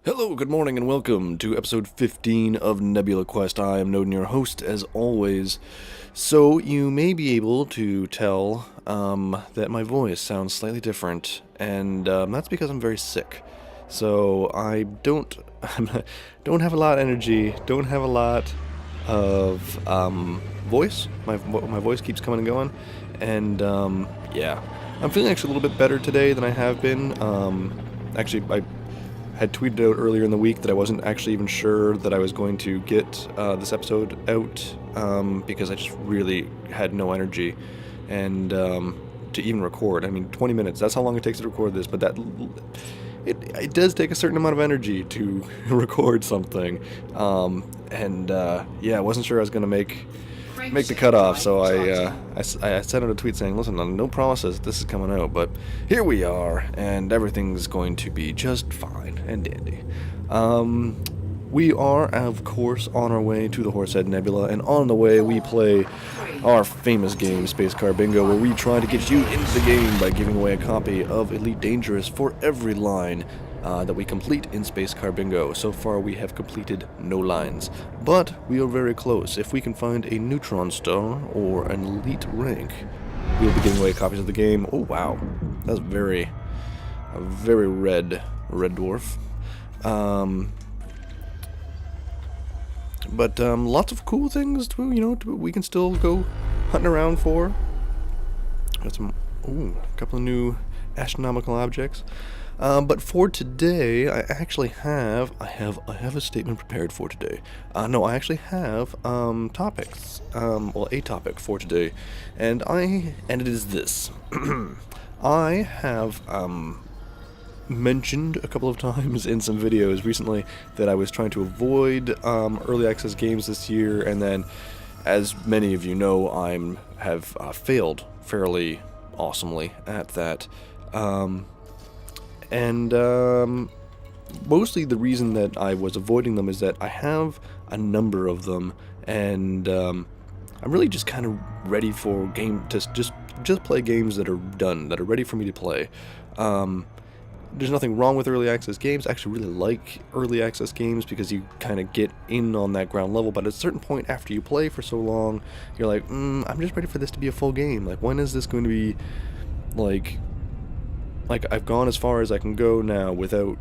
Hello, good morning, and welcome to episode 15 of Nebula Quest. I am Noden, your host, as always. So, you may be able to tell that my voice sounds slightly different, and that's because I'm very sick. So, I don't have a lot of energy, don't have a lot of voice. My voice keeps coming and going, and yeah. I'm feeling actually a little bit better today than I have been. Actually, I had tweeted out earlier in the week that I wasn't actually even sure that I was going to get this episode out because I just really had no energy and to even record. I mean, 20 minutes, that's how long it takes to record this, but it does take a certain amount of energy to record something. Yeah, I wasn't sure I was going to make the cutoff, so I sent out a tweet saying, listen, no promises this is coming out, but here we are, and everything's going to be just fine and dandy. We are, of course, on our way to the Horsehead Nebula, and on the way we play our famous game, Space Car Bingo, where we try to get you into the game by giving away a copy of Elite Dangerous for every line that we complete in Space Car Bingo. So far we have completed no lines, but we are very close. If we can find a neutron star or an elite rank, we'll be giving away copies of the game. Oh wow, that's a very red dwarf. But lots of cool things we can still go hunting around for. Got some a couple of new astronomical objects. But for today, I have a statement prepared for today. I actually have topics. A topic for today, and it is this. I have mentioned a couple of times in some videos recently that I was trying to avoid early access games this year, and then, as many of you know, have failed fairly awesomely at that. Mostly the reason that I was avoiding them is that I have a number of them, and I'm really just kind of ready for just play games that are done, that are ready for me to play. There's nothing wrong with early access games. I actually really like early access games because you kind of get in on that ground level, but at a certain point after you play for so long, you're like, I'm just ready for this to be a full game. Like, when is this going to be, like I've gone as far as I can go now without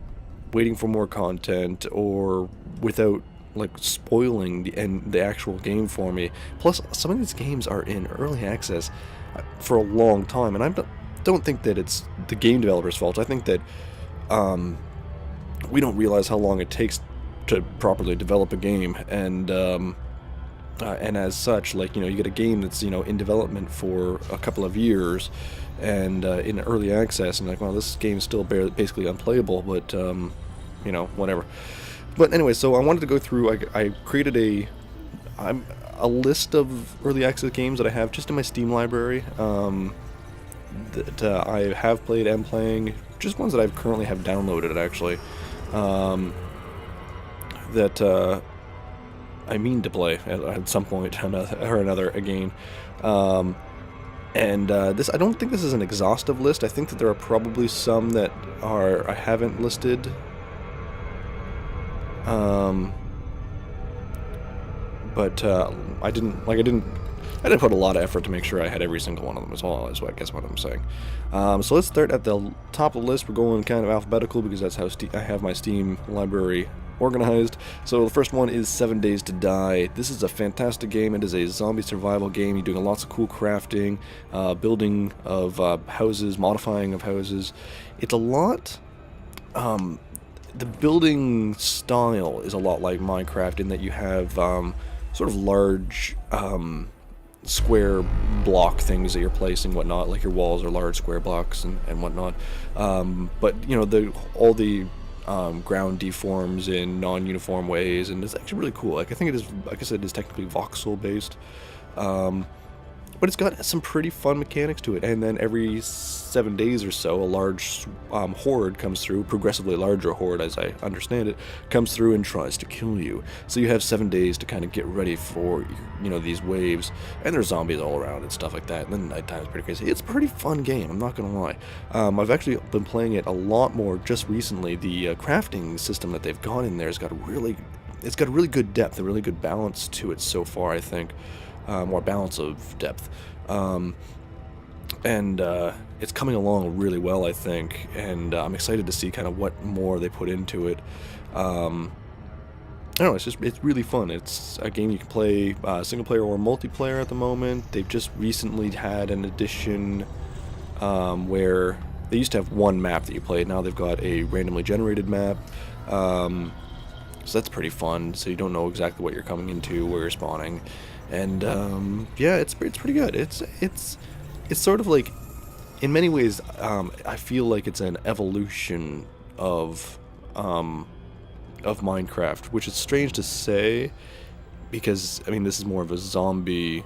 waiting for more content or without spoiling the actual game for me. Plus, some of these games are in early access for a long time, and I don't think that it's the game developer's fault. I think that we don't realize how long it takes to properly develop a game, and as such, you get a game that's in development for a couple of years and in early access, and well, this game's still basically unplayable, but whatever. But anyway, so I wanted to go through. I created a list of early access games that I have just in my Steam library that I have played and playing, just ones that I currently have downloaded actually, that I mean to play at some point or another again. This, I don't think this is an exhaustive list. I think that there are probably some that I haven't listed. But I didn't put a lot of effort to make sure I had every single one of them as well, is what I guess what I'm saying. So let's start at the top of the list. We're going kind of alphabetical because that's how I have my Steam library organized. So the first one is 7 Days to Die. This is a fantastic game. It is a zombie survival game. You're doing lots of cool crafting, building of houses, modifying of houses. It's a lot... the building style is a lot like Minecraft in that you have sort of large square block things that you're placing, whatnot, like your walls are large square blocks and whatnot. But all the ground deforms in non-uniform ways, and it's actually really cool. I think it is, like I said, it is technically voxel based. but it's got some pretty fun mechanics to it. And then every 7 days or so, a large horde comes through, progressively larger horde as I understand it, comes through and tries to kill you. So you have 7 days to kind of get ready for, these waves, and there's zombies all around and stuff like that, and then nighttime is pretty crazy. It's a pretty fun game, I'm not gonna lie. I've actually been playing it a lot more just recently. The crafting system that they've got in there has got a really good depth, a really good balance to it so far, I think. More balance of depth. And it's coming along really well, I think, and I'm excited to see kind of what more they put into it. I don't know, it's really fun. It's a game you can play single player or multiplayer at the moment. They've just recently had an edition where they used to have one map that you played. Now they've got a randomly generated map. So that's pretty fun. So you don't know exactly what you're coming into, where you're spawning, and yeah, it's pretty good. It's sort of like, in many ways, I feel like it's an evolution of Minecraft, which is strange to say, because I mean this is more of a zombie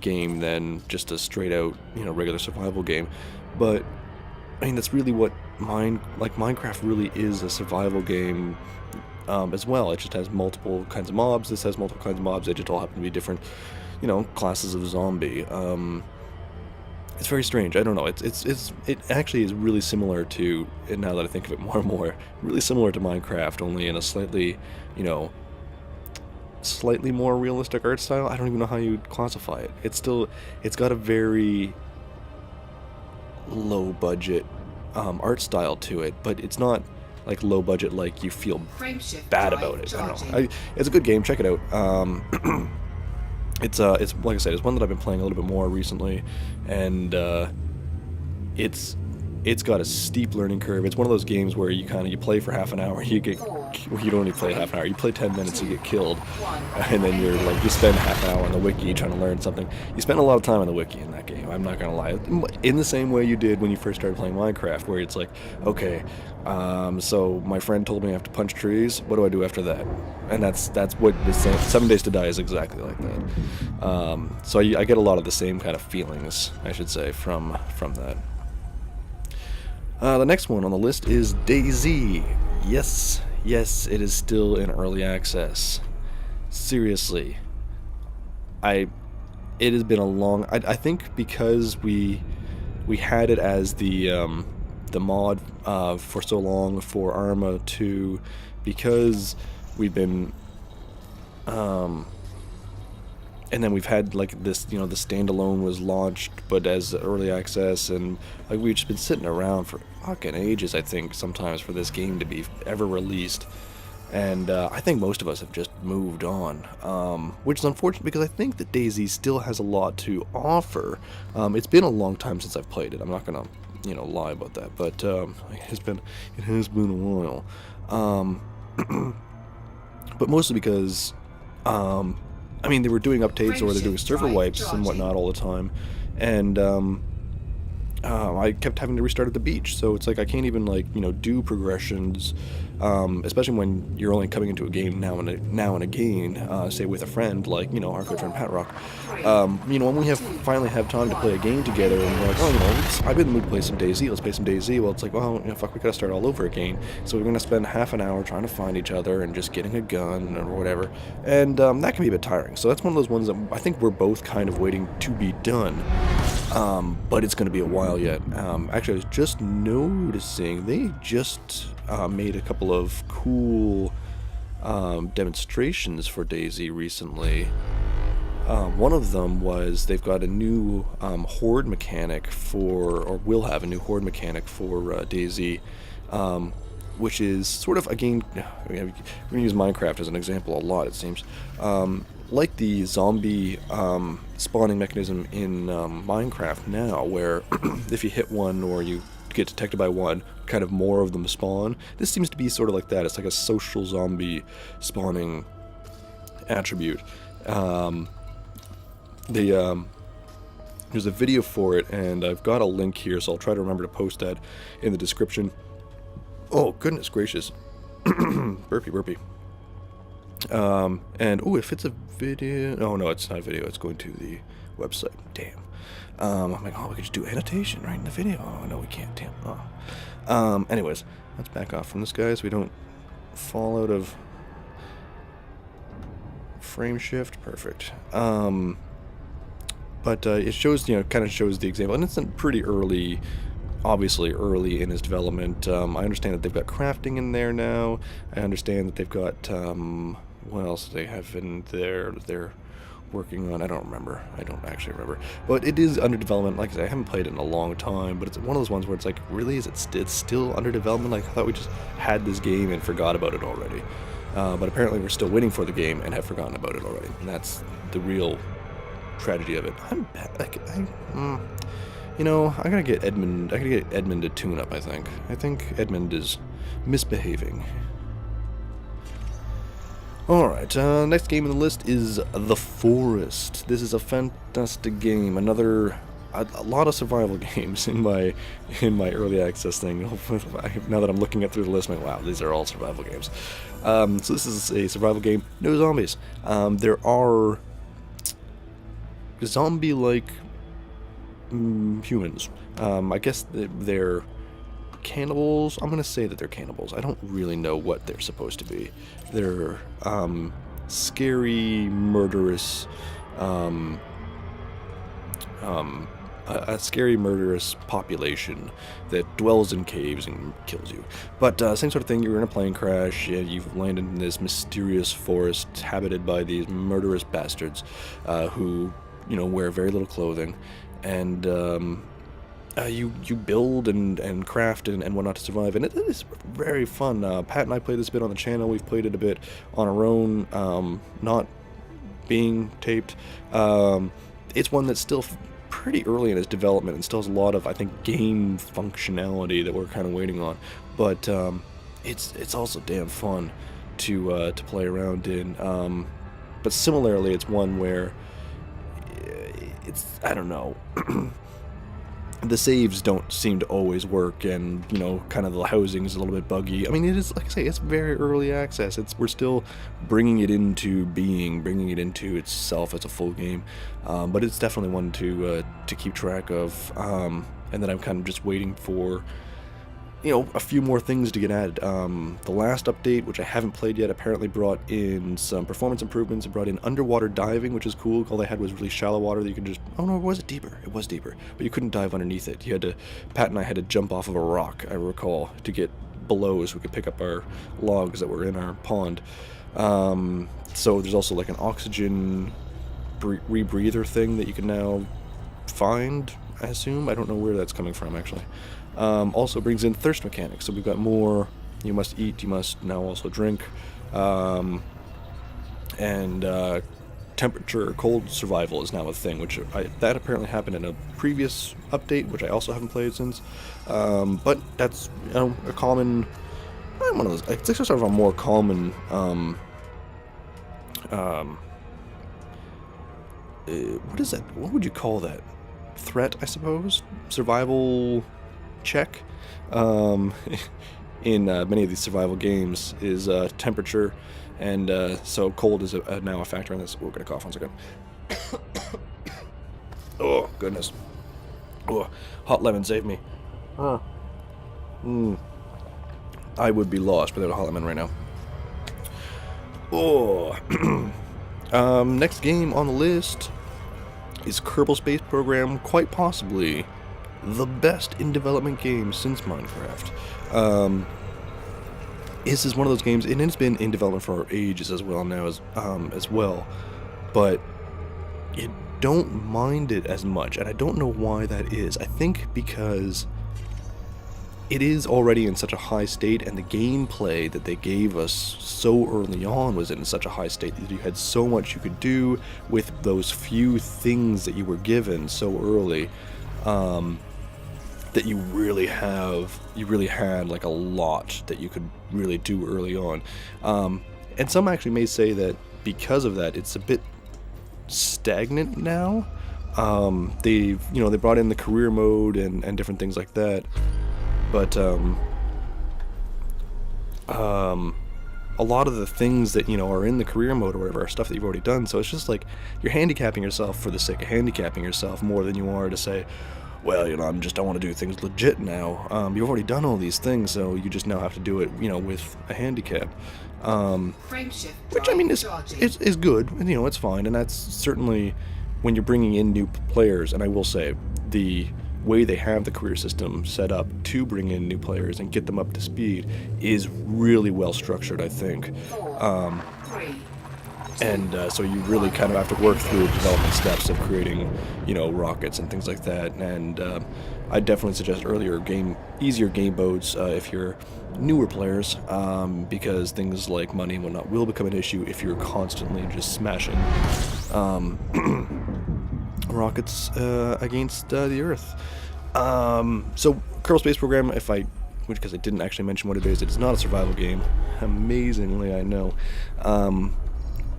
game than just a straight out regular survival game, but I mean that's really what Minecraft really is, a survival game as well. It just has multiple kinds of mobs. This has multiple kinds of mobs. They just all happen to be different classes of zombie. It's very strange. I don't know. It actually is really similar to, and now that I think of it more and more, really similar to Minecraft, only in a slightly more realistic art style. I don't even know how you'd classify it. It's got a very low budget art style to it, but it's not like low budget like you feel bad about it. I don't know. It's a good game. Check it out. It's like I said, it's one that I've been playing a little bit more recently, and it's got a steep learning curve. It's one of those games where you play for half an hour, you don't only play half an hour, you play 10 minutes, you get killed, and then you spend half an hour on the wiki trying to learn something. You spend a lot of time on the wiki in that game, I'm not gonna lie, in the same way you did when you first started playing Minecraft, where it's like, okay, so my friend told me I have to punch trees, what do I do after that? And that's what the 7 Days to Die is exactly like that. So I get a lot of the same kind of feelings, I should say, from that. The next one on the list is DayZ. Yes, it is still in early access. Seriously, it has been a long. I think because we had it as the mod for so long for Arma 2, because we've been and then we've had like this, the standalone was launched, but as early access, and like we've just been sitting around for fucking ages, I think, sometimes for this game to be ever released. And I think most of us have just moved on, which is unfortunate because I think that DayZ still has a lot to offer. It's been a long time since I've played it. I'm not gonna, lie about that, but it has been a while. But mostly because I mean, they were doing updates, or they're doing server wipes and whatnot all the time, and I kept having to restart at the beach, so it's like I can't even do progressions, especially when you're only coming into a game now and again, say with a friend like our good friend Pat Rock. When we finally have time to play a game together, and we're like, oh, I've been in the mood to play some DayZ. Let's play some DayZ. Well, it's like, well, fuck, we gotta start all over again. So we're gonna spend half an hour trying to find each other and just getting a gun or whatever, and that can be a bit tiring. So that's one of those ones that I think we're both kind of waiting to be done. But it's going to be a while yet. Actually, I was just noticing they just made a couple of cool demonstrations for DayZ recently. One of them was they've got a new horde mechanic or will have a new horde mechanic for DayZ, which is sort of, again, we're going to use Minecraft as an example a lot, it seems. Like the zombie spawning mechanism in Minecraft now, where if you hit one or you get detected by one, kind of more of them spawn. This seems to be sort of like that. It's like a social zombie spawning attribute. There's a video for it, and I've got a link here, so I'll try to remember to post that in the description. Oh, goodness gracious. Burpee. And, oh, if it's a video... Oh, no, it's not a video. It's going to the website. Damn. I'm like, oh, we could just do annotation right in the video. Oh, no, we can't. Damn. Oh. Anyways, let's back off from this guy so we don't fall out of frame shift. Perfect. But it shows, kind of shows the example, and it's pretty early, obviously early in his development. I understand that they've got crafting in there now. I understand that they've got, what else do they have in there that they're working on? I don't remember. I don't actually remember. But it is under development. Like I said, I haven't played it in a long time, but it's one of those ones where it's like, really, it's still under development? Like, I thought we just had this game and forgot about it already. But apparently we're still waiting for the game and have forgotten about it already. And that's the real tragedy of it. I gotta get Edmund. I gotta get Edmund to tune up. I think Edmund is misbehaving. All right. Next game on the list is The Forest. This is a fantastic game. A lot of survival games in my early access thing. Now that I'm looking through the list, I'm like, wow, these are all survival games. So this is a survival game. No zombies. There are zombie-like humans. I guess they're cannibals. I'm gonna say that they're cannibals. I don't really know what they're supposed to be. They're scary, murderous, a scary, murderous population that dwells in caves and kills you. But same sort of thing. You're in a plane crash, and you've landed in this mysterious forest habited by these murderous bastards who, wear very little clothing, and you build and craft and whatnot to survive, and it is very fun. Pat and I played this a bit on the channel. We've played it a bit on our own, not being taped. It's one that's still pretty early in its development and still has a lot of, I think, game functionality that we're kind of waiting on. But it's also damn fun to play around in. But similarly, it's one where I don't know. The saves don't seem to always work, and kind of the housing is a little bit buggy. I mean, it is, like I say, it's very early access. We're still bringing it into being, bringing it into itself as a full game, but it's definitely one to keep track of. And then I'm kind of just waiting for a few more things to get added. The last update, which I haven't played yet, apparently brought in some performance improvements. It brought in underwater diving, which is cool. All they had was really shallow water that you could just... Oh no, was it deeper? It was deeper. But you couldn't dive underneath it. Pat and I had to jump off of a rock, I recall, to get below so we could pick up our logs that were in our pond. So there's also like an oxygen rebreather thing that you can now find, I assume. I don't know where that's coming from, actually. Also brings in thirst mechanics, so we've got more. You must eat, you must now also drink, and temperature cold survival is now a thing, which that apparently happened in a previous update, which I also haven't played since. But that's a common, one of those. It's actually sort of a more common what is that? What would you call that? Threat, I suppose. Survival check in many of these survival games is temperature, and so cold is now a factor in this. We're gonna cough 1 second. Oh goodness! Oh, hot lemon saved me. I would be lost without a hot lemon right now. Oh, next game on the list is Kerbal Space Program, quite possibly the best in development game since Minecraft. This is one of those games, and it's been in development for ages as well now as well, but you don't mind it as much, and I don't know why that is. I think because it is already in such a high state, and the gameplay that they gave us so early on was in such a high state that you had so much you could do with those few things that you were given so early, that you really had like a lot that you could really do early on. And some actually may say that because of that, it's a bit stagnant now. They brought in the career mode and different things like that. But a lot of the things that, are in the career mode or whatever are stuff that you've already done. So it's just like you're handicapping yourself for the sake of handicapping yourself more than you are to say, well, I want to do things legit now. You've already done all these things, so you just now have to do it, with a handicap. Which, I mean, is good, and, it's fine, and that's certainly when you're bringing in new players. And I will say, the way they have the career system set up to bring in new players and get them up to speed is really well structured, I think. So you really kind of have to work through the development steps of creating, rockets and things like that. And I definitely suggest easier game modes if you're newer players, because things like money and whatnot will become an issue if you're constantly just smashing rockets against the Earth. So Kerbal Space Program, because I didn't actually mention what it is not a survival game. Amazingly, I know.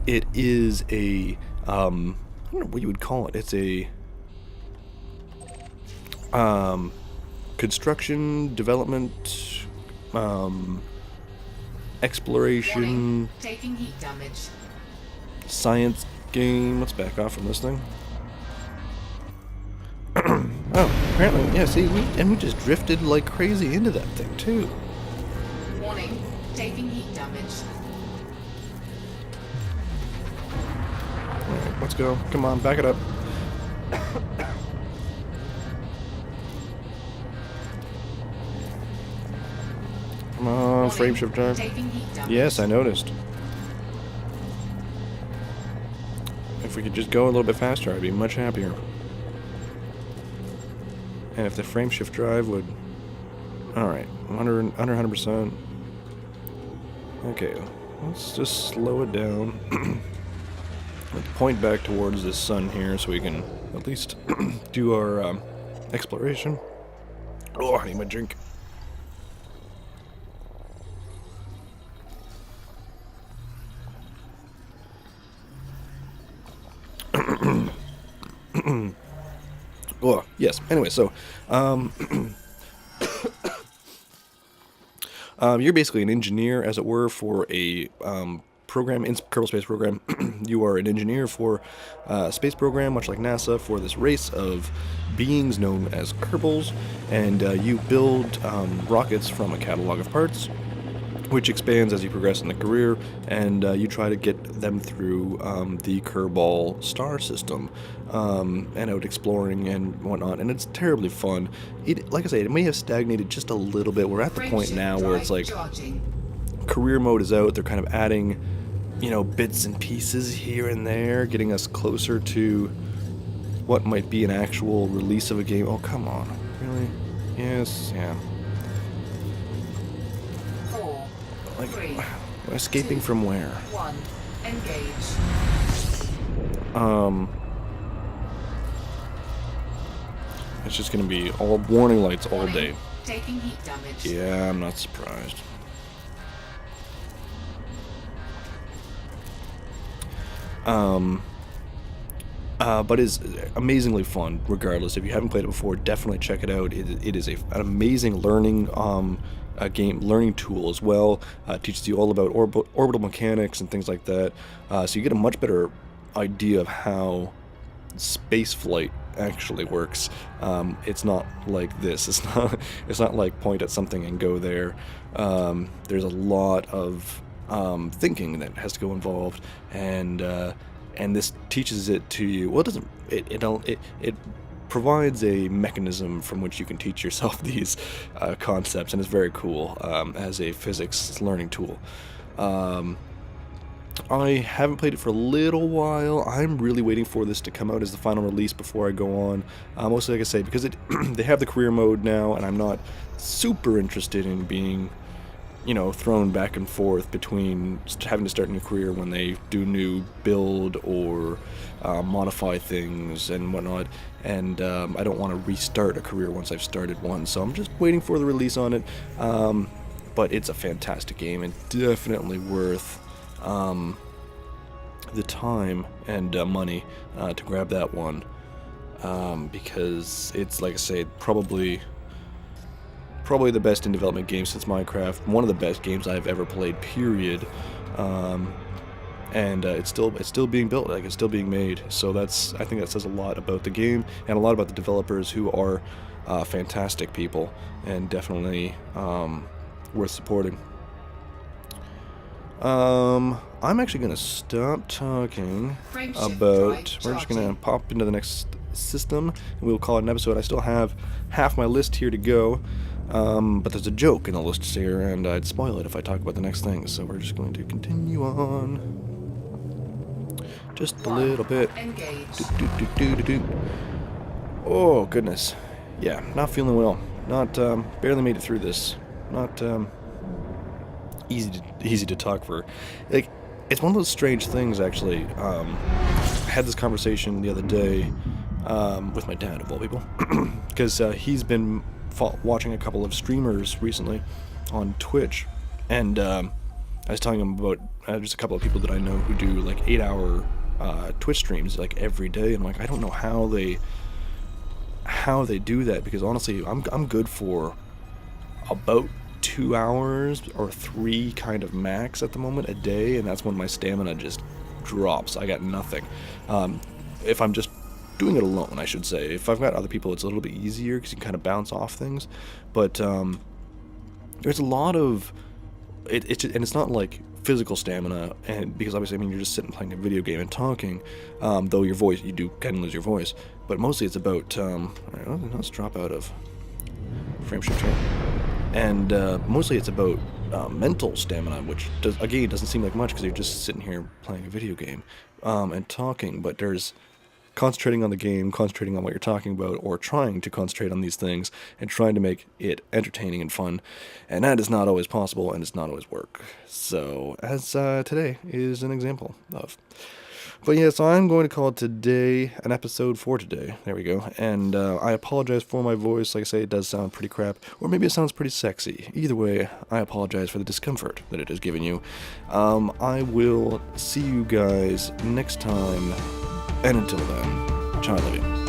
It is a, I don't know what you would call it. It's a construction, development, exploration, taking heat damage. Science game. Let's back off from this thing. Oh, apparently, yeah, see, we just drifted like crazy into that thing, too. Warning, taking heat damage. Alright, let's go. Come on, back it up. Come on, frame shift drive. Yes, I noticed. If we could just go a little bit faster, I'd be much happier. And if the frame shift drive would... Alright, under 100%. Okay, let's just slow it down. Let's point back towards the sun here so we can at least do our exploration. Oh, I need my drink. Oh, yes. Anyway, so you're basically an engineer, as it were, for a program in Kerbal Space Program. You are an engineer for a space program, much like NASA, for this race of beings known as Kerbals, and you build rockets from a catalog of parts, which expands as you progress in the career, and you try to get them through the Kerbal star system, and out exploring and whatnot, and it's terribly fun. Like I say, it may have stagnated just a little bit. We're at the point now where it's like career mode is out. They're kind of adding, bits and pieces here and there, getting us closer to what might be an actual release of a game. Oh, come on. Really? Yes, yeah. Like, escaping from where? 1. Engage. It's just gonna be all warning lights all day. Taking heat damage. Yeah, I'm not surprised. But it's amazingly fun regardless. If you haven't played it before, definitely check it out. It is an amazing learning learning tool as well. It teaches you all about orbital mechanics and things like that. So you get a much better idea of how space flight actually works. It's not like this. It's not like point at something and go there. There's a lot of thinking that has to go involved, and this teaches it to you. Well, it provides a mechanism from which you can teach yourself these concepts, and it's very cool as a physics learning tool. I haven't played it for a little while. I'm really waiting for this to come out as the final release before I go on. Mostly, like I say, because they have the career mode now, and I'm not super interested in being, thrown back and forth between having to start a new career when they do new build or modify things and whatnot. And I don't want to restart a career once I've started one, so I'm just waiting for the release on it. But it's a fantastic game and definitely worth the time and money to grab that one, because it's, like I say, probably probably the best in development game since Minecraft. One of the best games I've ever played, period. And it's still being built, like it's still being made. So I think that says a lot about the game and a lot about the developers, who are fantastic people and definitely worth supporting. I'm actually gonna stop talking about. We're just gonna pop into the next system, and we'll call it an episode. I still have half my list here to go, but there's a joke in the list here, and I'd spoil it if I talk about the next thing. So we're just going to continue on, just a little bit. Oh goodness, yeah, not feeling well. Not barely made it through this. Not easy to talk for. Like, it's one of those strange things, actually. I had this conversation the other day with my dad, of all people, because he's been watching a couple of streamers recently on Twitch, and I was telling him about just a couple of people that I know who do like 8-hour Twitch streams like every day, and like I don't know how they do that, because honestly I'm good for about 2 hours or 3 kind of max at the moment a day, and that's when my stamina just drops. I got nothing. If I'm just doing it alone, I should say. If I've got other people, it's a little bit easier because you can kind of bounce off things. But there's a lot of and it's not like physical stamina, and because obviously, I mean, you're just sitting playing a video game and talking, though your voice, you do kind of lose your voice, but mostly it's about let's drop out of frame shift here. And mostly it's about mental stamina, which doesn't seem like much because you're just sitting here playing a video game and talking. But there's concentrating on the game, concentrating on what you're talking about, or trying to concentrate on these things and trying to make it entertaining and fun. And that is not always possible, and it's not always work. So, as today is an example of. But yeah, so I'm going to call it today an episode for today. There we go. And I apologize for my voice. Like I say, it does sound pretty crap. Or maybe it sounds pretty sexy. Either way, I apologize for the discomfort that it has given you. I will see you guys next time. And until then, ciao, love you.